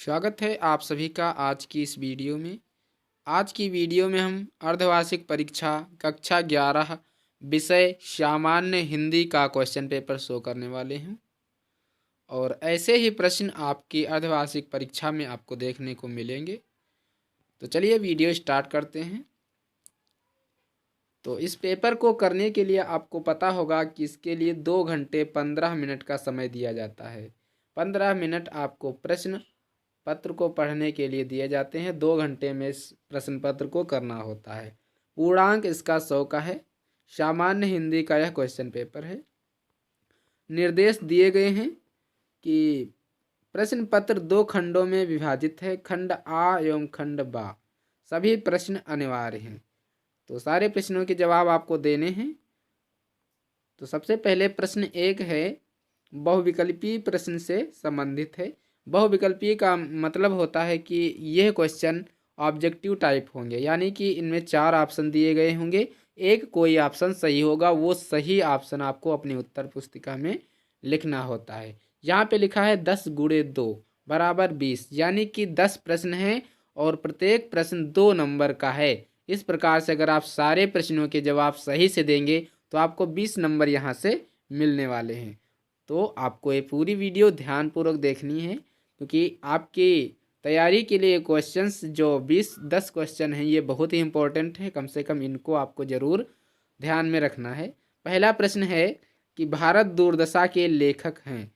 स्वागत है आप सभी का आज की इस वीडियो में। आज की वीडियो में हम अर्धवार्षिक परीक्षा कक्षा 11 विषय सामान्य हिंदी का क्वेश्चन पेपर शो करने वाले हैं और ऐसे ही प्रश्न आपकी अर्धवार्षिक परीक्षा में आपको देखने को मिलेंगे। तो चलिए वीडियो स्टार्ट करते हैं। तो इस पेपर को करने के लिए आपको पता होगा कि इसके लिए 2 घंटे 15 मिनट का समय दिया जाता है। 15 मिनट आपको प्रश्न पत्र को पढ़ने के लिए दिए जाते हैं। 2 घंटे में इस प्रश्न पत्र को करना होता है। पूर्णांक इसका 100 का है। सामान्य हिंदी का यह क्वेश्चन पेपर है। निर्देश दिए गए हैं कि प्रश्न पत्र 2 खंडों में विभाजित है। खंड आ एवं खंड बा सभी प्रश्न अनिवार्य हैं। तो सारे प्रश्नों के जवाब आपको देने हैं। तो सबसे पहले प्रश्न 1 है, बहुविकल्पीय प्रश्न से संबंधित है। बहुविकल्पीय का मतलब होता है कि यह क्वेश्चन ऑब्जेक्टिव टाइप होंगे, यानी कि इनमें 4 ऑप्शन दिए गए होंगे, एक कोई ऑप्शन सही होगा, वो सही ऑप्शन आपको अपनी उत्तर पुस्तिका में लिखना होता है। यहाँ पे लिखा है 10 गुणे 2 बराबर 20, यानी कि 10 प्रश्न हैं और प्रत्येक प्रश्न 2 नंबर का है। इस प्रकार से अगर आप सारे प्रश्नों के जवाब सही से देंगे तो आपको 20 नंबर यहाँ से मिलने वाले हैं। तो आपको ये पूरी वीडियो ध्यानपूर्वक देखनी है, क्योंकि आपकी तैयारी के लिए क्वेश्चंस जो 10 क्वेश्चन हैं ये बहुत ही इंपॉर्टेंट है। कम से कम इनको आपको ज़रूर ध्यान में रखना है। पहला प्रश्न है कि भारत दूरदशा के लेखक हैं।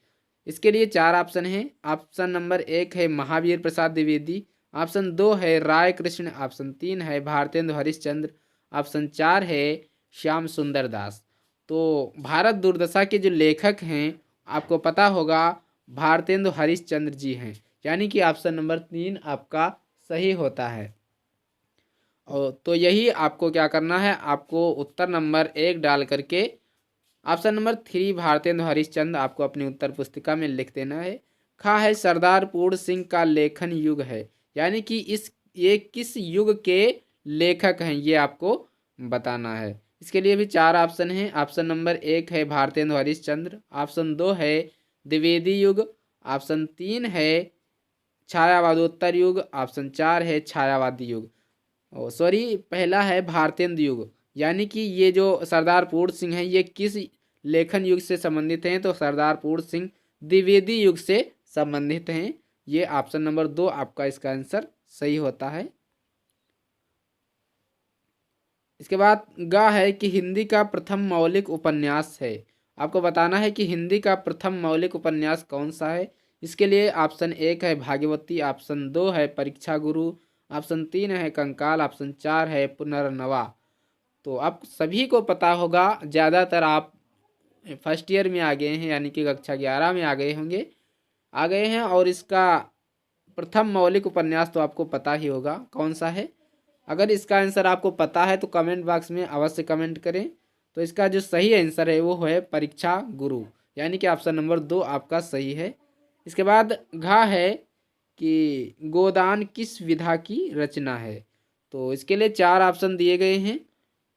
इसके लिए 4 ऑप्शन हैं। ऑप्शन नंबर 1 है महावीर प्रसाद द्विवेदी, ऑप्शन 2 है राय कृष्ण, ऑप्शन 3 है भारतेंदु हरिश्चंद्र, ऑप्शन 4 है श्याम सुंदर दास। तो भारत दूरदशा के जो लेखक हैं आपको पता होगा भारतेंदु हरिश्चंद्र जी हैं, यानी कि ऑप्शन नंबर 3 आपका सही होता है। और तो यही आपको क्या करना है, आपको उत्तर नंबर 1 डाल करके ऑप्शन नंबर 3 भारतेंदु हरिश्चंद्र आपको अपनी उत्तर पुस्तिका में लिख देना है। खा है सरदार पूर्ण सिंह का लेखन युग है, यानी कि ये किस युग के लेखक हैं ये आपको बताना है। इसके लिए भी 4 ऑप्शन हैं। ऑप्शन नंबर 1 है भारतेंदु हरिश्चंद्र, ऑप्शन 2 है द्विवेदी युग, ऑप्शन 3 है छायावादोत्तर युग, ऑप्शन 4 है छायावादी युग। पहला है भारतेंदु युग, यानी कि ये जो सरदार पूर्ण सिंह हैं ये किस लेखन युग से संबंधित हैं, तो सरदार पूर्ण सिंह द्विवेदी युग से संबंधित हैं। ये ऑप्शन नंबर 2 आपका इसका आंसर सही होता है। इसके बाद गा है कि हिंदी का प्रथम मौलिक उपन्यास है। आपको बताना है कि हिंदी का प्रथम मौलिक उपन्यास कौन सा है। इसके लिए ऑप्शन 1 है भागवती, ऑप्शन 2 है परीक्षा गुरु, ऑप्शन 3 है कंकाल, ऑप्शन 4 है पुनर्नवा। तो आप सभी को पता होगा, ज़्यादातर आप फर्स्ट ईयर में आ गए हैं, यानी कि कक्षा 11 में आ गए हैं और इसका प्रथम मौलिक उपन्यास तो आपको पता ही होगा कौन सा है। अगर इसका आंसर आपको पता है तो कमेंट बॉक्स में अवश्य कमेंट करें। तो इसका जो सही आंसर है वो है परीक्षा गुरु, यानी कि ऑप्शन नंबर 2 आपका सही है। इसके बाद घा है कि गोदान किस विधा की रचना है। तो इसके लिए 4 ऑप्शन दिए गए हैं।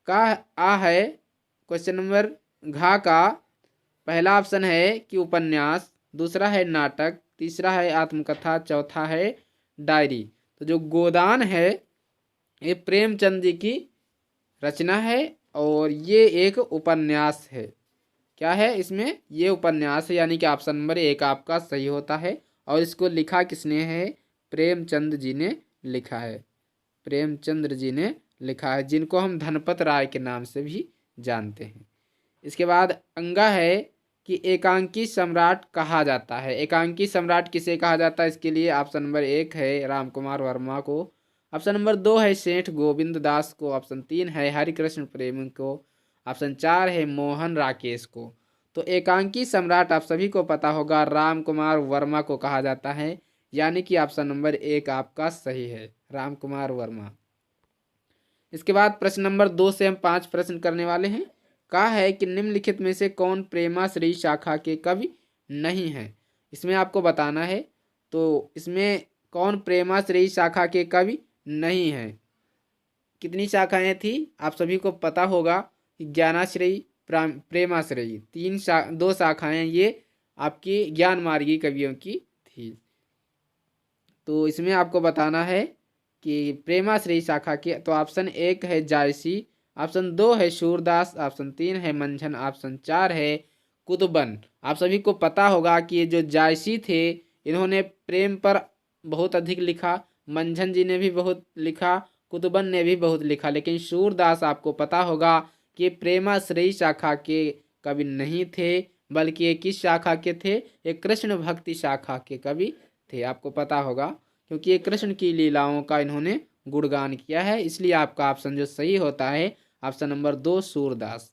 का आ है क्वेश्चन नंबर घा का पहला ऑप्शन है कि उपन्यास, दूसरा है नाटक, तीसरा है आत्मकथा, चौथा है डायरी। तो जो गोदान है ये प्रेमचंद जी की रचना है और ये एक उपन्यास है। क्या है इसमें, ये उपन्यास है, यानी कि ऑप्शन नंबर 1 आपका सही होता है। और इसको लिखा किसने है, प्रेमचंद जी ने लिखा है। प्रेमचंद्र जी ने लिखा है, जिनको हम धनपत राय के नाम से भी जानते हैं। इसके बाद अंगा है कि एकांकी सम्राट कहा जाता है। एकांकी सम्राट किसे कहा जाता है, इसके लिए ऑप्शन नंबर 1 है राम कुमार वर्मा को, ऑप्शन नंबर 2 है सेठ गोविंद दास को, ऑप्शन 3 है हरिकृष्ण प्रेमी को, ऑप्शन 4 है मोहन राकेश को। तो एकांकी सम्राट आप सभी को पता होगा राम कुमार वर्मा को कहा जाता है, यानी कि ऑप्शन नंबर 1 आपका सही है, राम कुमार वर्मा। इसके बाद प्रश्न नंबर 2 से हम 5 प्रश्न करने वाले हैं। कहा है कि निम्नलिखित में से कौन प्रेमाश्री शाखा के कवि नहीं है। इसमें आपको बताना है, तो इसमें कौन प्रेमाश्री शाखा के कवि नहीं है। कितनी शाखाएं थी आप सभी को पता होगा कि ज्ञानाश्रयी प्रेमाश्रयी 2 शाखाएं ये आपकी ज्ञान मार्गी कवियों की थी। तो इसमें आपको बताना है कि प्रेमाश्री शाखा के, तो ऑप्शन 1 है जायसी, ऑप्शन 2 है सूरदास, ऑप्शन 3 है मंझन, ऑप्शन 4 है कुतुबन। आप सभी को पता होगा कि ये जो जायसी थे इन्होंने प्रेम पर बहुत अधिक लिखा, मंझन जी ने भी बहुत लिखा, कुतुबन ने भी बहुत लिखा, लेकिन सूरदास आपको पता होगा कि प्रेमाश्रयी शाखा के कवि नहीं थे, बल्कि ये किस शाखा के थे, ये कृष्ण भक्ति शाखा के कवि थे। आपको पता होगा क्योंकि ये कृष्ण की लीलाओं का इन्होंने गुणगान किया है, इसलिए आपका ऑप्शन जो सही होता है ऑप्शन नंबर 2 सूरदास।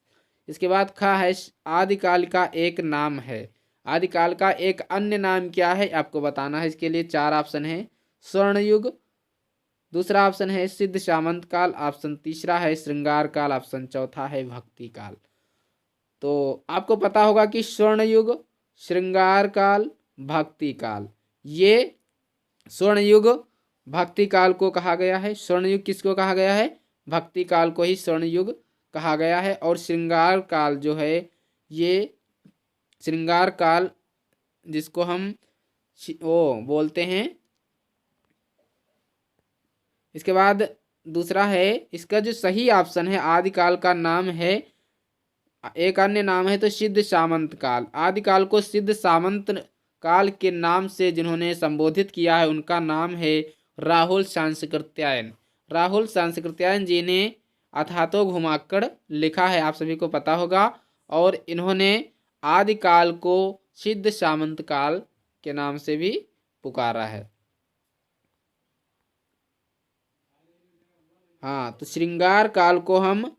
इसके बाद खा है आदिकाल का एक नाम है। आदिकाल का एक अन्य नाम क्या है आपको बताना है। इसके लिए 4 ऑप्शन है। स्वर्णयुग, दूसरा ऑप्शन है सिद्ध सामंत काल, ऑप्शन तीसरा है श्रृंगार काल, ऑप्शन चौथा है भक्ति काल। तो आपको पता होगा कि स्वर्णयुग, श्रृंगार काल, भक्ति काल, ये स्वर्णयुग भक्ति काल को कहा गया है। स्वर्णयुग किसको कहा गया है, भक्ति काल को ही स्वर्णयुग कहा गया है। और श्रृंगार काल जो है ये श्रृंगार काल जिसको हम वो बोलते हैं। इसके बाद दूसरा है, इसका जो सही ऑप्शन है आदिकाल का नाम है, एक अन्य नाम है तो सिद्ध सामंत काल। आदिकाल को सिद्ध सामंत काल के नाम से जिन्होंने संबोधित किया है उनका नाम है राहुल सांस्कृत्यायन। राहुल सांस्कृत्यायन जी ने अथातो घुमाकड़ लिखा है, आप सभी को पता होगा। और इन्होंने आदिकाल को सिद्ध सामंत काल के नाम से भी पुकारा है। हाँ, तो श्रृंगार काल को हम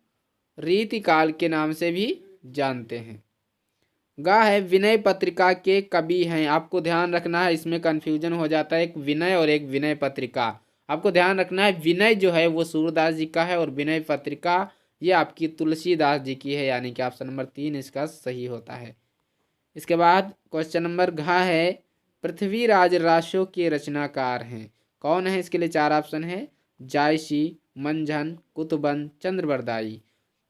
रीति काल के नाम से भी जानते हैं। गा है विनय पत्रिका के कवि हैं। आपको ध्यान रखना है, इसमें कंफ्यूजन हो जाता है, एक विनय और एक विनय पत्रिका। आपको ध्यान रखना है विनय जो है वो सूरदास जी का है और विनय पत्रिका ये आपकी तुलसीदास जी की है, यानी कि ऑप्शन नंबर 3 इसका सही होता है। इसके बाद क्वेश्चन नंबर घ है पृथ्वीराज रासो के रचनाकार हैं। कौन है, इसके लिए 4 ऑप्शन है। जायसी, मंझन, कुतुबन, चंद्रवरदाई।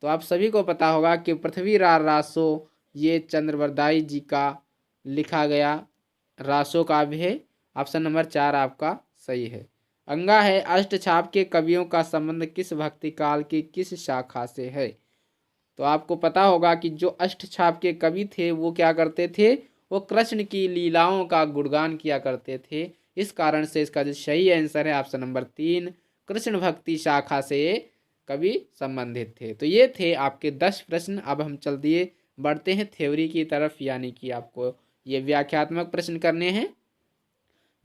तो आप सभी को पता होगा कि पृथ्वीराज रासो ये चंद्रवरदाई जी का लिखा गया रासो काव्य है। ऑप्शन नंबर 4 आपका सही है। अंगा है अष्टछाप के कवियों का संबंध किस भक्ति काल की किस शाखा से है। तो आपको पता होगा कि जो अष्टछाप के कवि थे वो क्या करते थे, वो कृष्ण की लीलाओं का गुणगान किया करते थे। इस कारण से इसका जो सही आंसर है ऑप्शन नंबर 3, कृष्ण भक्ति शाखा से कवि संबंधित थे। तो ये थे आपके 10 प्रश्न। अब हम चल दिए बढ़ते हैं थ्योरी की तरफ, यानी कि आपको ये व्याख्यात्मक प्रश्न करने हैं।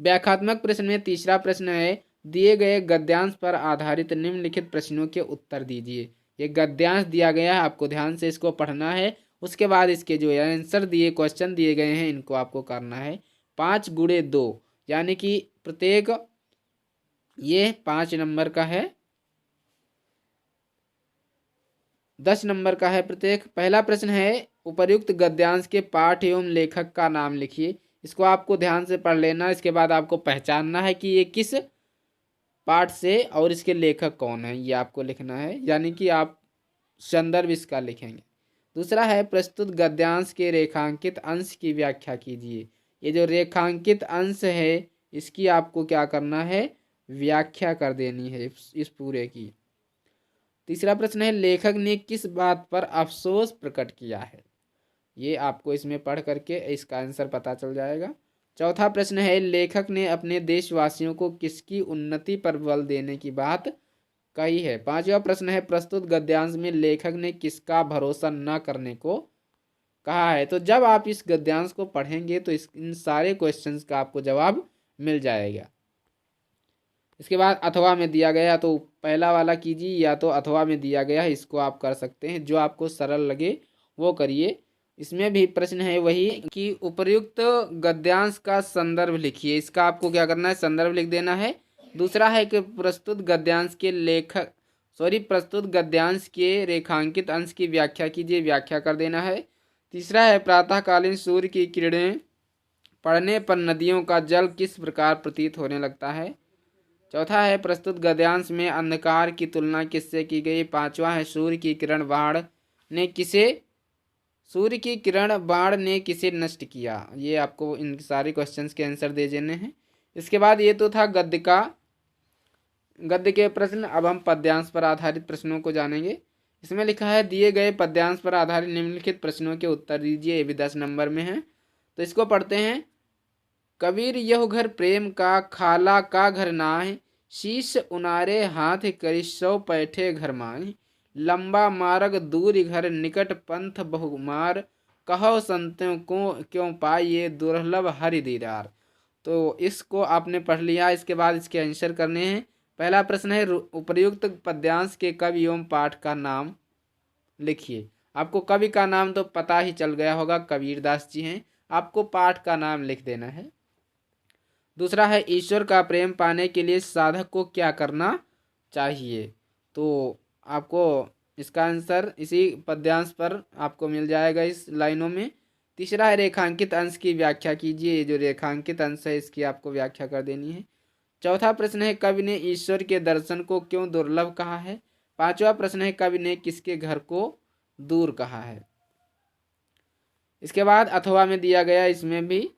व्याख्यात्मक प्रश्न में तीसरा प्रश्न है दिए गए गद्यांश पर आधारित निम्नलिखित प्रश्नों के उत्तर दीजिए। ये गद्यांश दिया गया है, आपको ध्यान से इसको पढ़ना है। उसके बाद इसके जो आंसर दिए क्वेश्चन दिए गए हैं इनको आपको करना है 5 गुणे 2, यानी कि प्रत्येक ये 5 नंबर का है, 10 नंबर का है प्रत्येक। पहला प्रश्न है उपर्युक्त गद्यांश के पाठ एवं लेखक का नाम लिखिए। इसको आपको ध्यान से पढ़ लेना। इसके बाद आपको पहचानना है कि ये किस पाठ से और इसके लेखक कौन है, ये आपको लिखना है, यानी कि आप संदर्भ इसका लिखेंगे। दूसरा है प्रस्तुत गद्यांश के रेखांकित अंश की व्याख्या कीजिए। ये जो रेखांकित अंश है इसकी आपको क्या करना है, व्याख्या कर देनी है इस पूरे की। तीसरा प्रश्न है लेखक ने किस बात पर अफसोस प्रकट किया है। ये आपको इसमें पढ़ करके इसका आंसर पता चल जाएगा। चौथा प्रश्न है लेखक ने अपने देशवासियों को किसकी उन्नति पर बल देने की बात कही है। पांचवा प्रश्न है प्रस्तुत गद्यांश में लेखक ने किसका भरोसा न करने को कहा है। तो जब आप इस गद्यांश को पढ़ेंगे तो इन सारे क्वेश्चंस का आपको जवाब मिल जाएगा। इसके बाद अथवा में दिया गया, तो पहला वाला कीजिए या तो अथवा में दिया गया है, इसको आप कर सकते हैं, जो आपको सरल लगे वो करिए। इसमें भी प्रश्न है वही कि उपर्युक्त गद्यांश का संदर्भ लिखिए। इसका आपको क्या करना है, संदर्भ लिख देना है। दूसरा है कि प्रस्तुत गद्यांश के रेखांकित अंश की व्याख्या कीजिए, व्याख्या कर देना है। तीसरा है प्रातःकालीन सूर्य की किरणें पड़ने पर नदियों का जल किस प्रकार प्रतीत होने लगता है। चौथा है प्रस्तुत गद्यांश में अंधकार की तुलना किससे की गई। पांचवा है सूर्य की किरण बाण ने किसे नष्ट किया। ये आपको इन सारे क्वेश्चंस के आंसर दे देने हैं। इसके बाद ये तो था गद्य के प्रश्न। अब हम पद्यांश पर आधारित प्रश्नों को जानेंगे। इसमें लिखा है दिए गए पद्यांश पर आधारित निम्नलिखित प्रश्नों के उत्तर दीजिए। ये भी 10 नंबर में है, तो इसको पढ़ते हैं। कबीर यह घर प्रेम का, खाला का घर नाहि, शीश उनारे हाथ करि सौ पैठे घर माहि, लंबा मार्ग दूर घर निकट पंथ बहुमार, कहो संतों को क्यों पाइए दुर्लभ हरि दीदार। तो इसको आपने पढ़ लिया। इसके बाद इसके आंसर करने हैं। पहला प्रश्न है उपर्युक्त पद्यांश के कवि एवं पाठ का नाम लिखिए। आपको कवि का नाम तो पता ही चल गया होगा, कबीरदास जी हैं। आपको पाठ का नाम लिख देना है। दूसरा है ईश्वर का प्रेम पाने के लिए साधक को क्या करना चाहिए। तो आपको इसका आंसर इसी पद्यांश पर आपको मिल जाएगा इस लाइनों में। तीसरा है रेखांकित अंश की व्याख्या कीजिए। ये जो रेखांकित अंश है इसकी आपको व्याख्या कर देनी है। चौथा प्रश्न है कवि ने ईश्वर के दर्शन को क्यों दुर्लभ कहा है। पांचवा प्रश्न है कवि ने किसके घर को दूर कहा है। इसके बाद अथवा में दिया गया, इसमें भी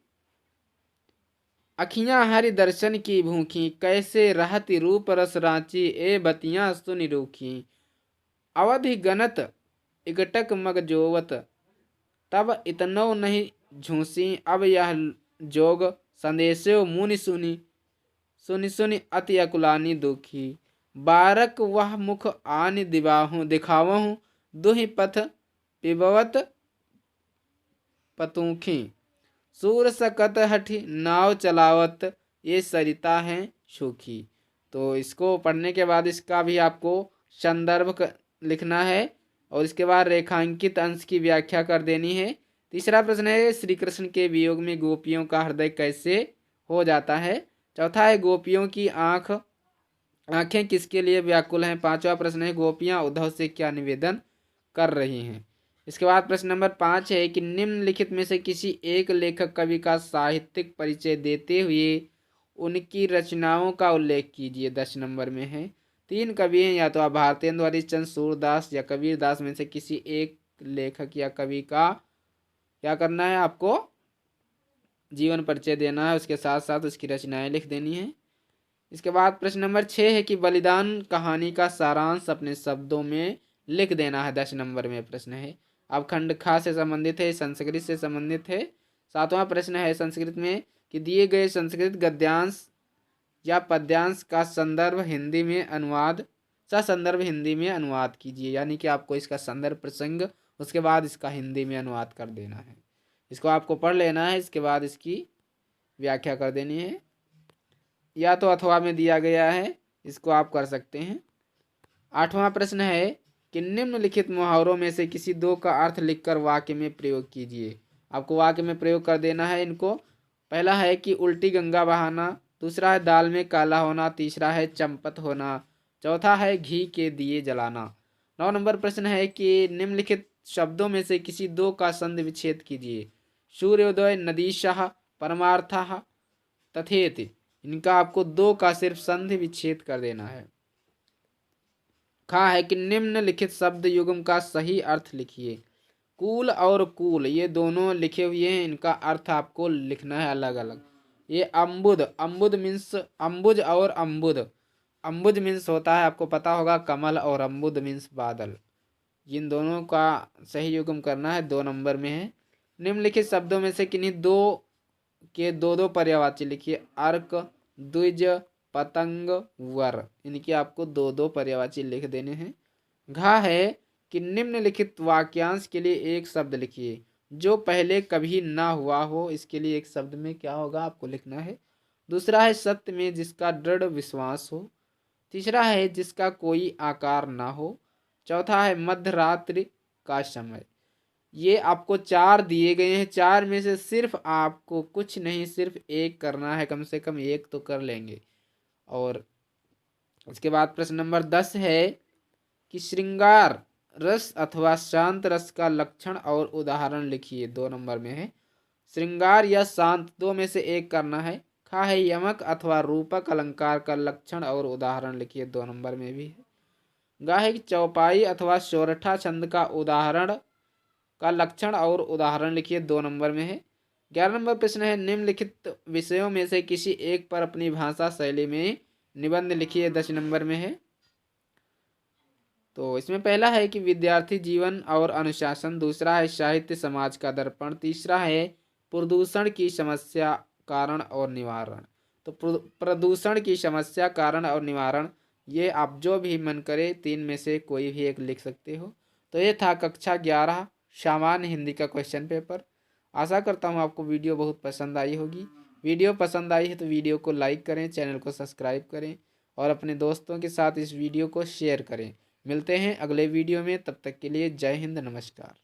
अखियां हरि दर्शन की भूखी, कैसे रहती रूप रस रांची, ए बतियां सुनि रूखी, अवधि गनत इकटक मग जोवत, तब इतनो नहीं झूसी, अब यह जोग संदेशो मुनि सुनी, सुनि सुनि अति अकुलानी दुखी, बारक वह मुख आनि दिखावहूँ, दुहि पथ पिबवत पतूखी, सूर सकत हठी नाव चलावत, ये सरिता हैं सूखी। तो इसको पढ़ने के बाद इसका भी आपको संदर्भ लिखना है और इसके बाद रेखांकित अंश की व्याख्या कर देनी है। तीसरा प्रश्न है श्री कृष्ण के वियोग में गोपियों का हृदय कैसे हो जाता है। चौथा है गोपियों की आंखें किसके लिए व्याकुल हैं। पांचवा प्रश्न है गोपियां उद्धव से क्या निवेदन कर रही हैं। इसके बाद प्रश्न नंबर 5 है कि निम्नलिखित में से किसी एक लेखक कवि का साहित्यिक परिचय देते हुए उनकी रचनाओं का उल्लेख कीजिए। 10 नंबर में है। 3 कवि हैं, या तो आप भारतेंदु हरिश्चंद्र, सूरदास या कबीरदास में से किसी एक लेखक या कवि का क्या करना है, आपको जीवन परिचय देना है, उसके साथ साथ उसकी रचनाएं लिख देनी है। इसके बाद प्रश्न नंबर 6 है कि बलिदान कहानी का सारांश अपने शब्दों में लिख देना है। 10 नंबर में प्रश्न है। अब खंड खा से संबंधित है, संस्कृत से संबंधित है। 7वां प्रश्न है संस्कृत में कि दिए गए संस्कृत गद्यांश या पद्यांश का ससंदर्भ हिंदी में अनुवाद कीजिए। यानी कि आपको इसका संदर्भ प्रसंग, उसके बाद इसका हिंदी में अनुवाद कर देना है। इसको आपको पढ़ लेना है, इसके बाद इसकी व्याख्या कर देनी है। या तो अथवा में दिया गया है, इसको आप कर सकते हैं। 8वां प्रश्न है कि निम्नलिखित मुहावरों में से किसी 2 का अर्थ लिखकर वाक्य में प्रयोग कीजिए। आपको वाक्य में प्रयोग कर देना है इनको। पहला है कि उल्टी गंगा बहाना, दूसरा है दाल में काला होना, तीसरा है चंपत होना, चौथा है घी के दिए जलाना। 9 नंबर प्रश्न है कि निम्नलिखित शब्दों में से किसी 2 का संधि विच्छेद कीजिए। सूर्योदय, नदीशः, परमार्थः, तथेति। इनका आपको 2 का सिर्फ संधि विच्छेद कर देना है। खा है कि निम्नलिखित शब्द युग्म का सही अर्थ लिखिए। कूल और कूल ये दोनों लिखे हुए हैं, इनका अर्थ आपको लिखना है अलग अलग। ये अम्बुद मीन्स अम्बुज और अम्बुद। अम्बुज मीन्स होता है, आपको पता होगा, कमल, और अम्बुद मीन्स बादल। इन दोनों का सही युग्म करना है। 2 नंबर में है। निम्नलिखित शब्दों में से किन्हीं 2 के 2 पर्यायवाची लिखिए। अर्क, द्विज, पतंग, वर। इनकी आपको 2 पर्यायवाची लिख देने हैं। घा है कि निम्नलिखित वाक्यांश के लिए एक शब्द लिखिए जो पहले कभी ना हुआ हो। इसके लिए एक शब्द में क्या होगा, आपको लिखना है। दूसरा है सत्य में जिसका दृढ़ विश्वास हो। तीसरा है जिसका कोई आकार ना हो। चौथा है मध्यरात्रि का समय। ये आपको 4 दिए गए हैं। 4 में से सिर्फ आपको कुछ नहीं, सिर्फ एक करना है। कम से कम एक तो कर लेंगे। और उसके बाद प्रश्न नंबर 10 है कि श्रृंगार रस अथवा शांत रस का लक्षण और उदाहरण लिखिए। 2 नंबर में है। श्रृंगार या शांत 2 में से एक करना है। खा है यमक अथवा रूपक अलंकार का लक्षण और उदाहरण लिखिए। 2 नंबर में भी है। गा है कि चौपाई अथवा सोरठा छंद का उदाहरण का लक्षण और उदाहरण लिखिए। 2 नंबर में है। 11 नंबर प्रश्न है, निम्नलिखित विषयों में से किसी एक पर अपनी भाषा शैली में निबंध लिखिए। 10 नंबर में है। तो इसमें पहला है कि विद्यार्थी जीवन और अनुशासन, दूसरा है साहित्य समाज का दर्पण, तीसरा है प्रदूषण की समस्या कारण और निवारण। तो प्रदूषण की समस्या कारण और निवारण, ये आप जो भी मन करे तीन में से कोई भी एक लिख सकते हो। तो ये था कक्षा 11 सामान्य हिंदी का क्वेश्चन पेपर। आशा करता हूँ आपको वीडियो बहुत पसंद आई होगी। वीडियो पसंद आई है तो वीडियो को लाइक करें, चैनल को सब्सक्राइब करें और अपने दोस्तों के साथ इस वीडियो को शेयर करें। मिलते हैं अगले वीडियो में, तब तक के लिए जय हिंद, नमस्कार।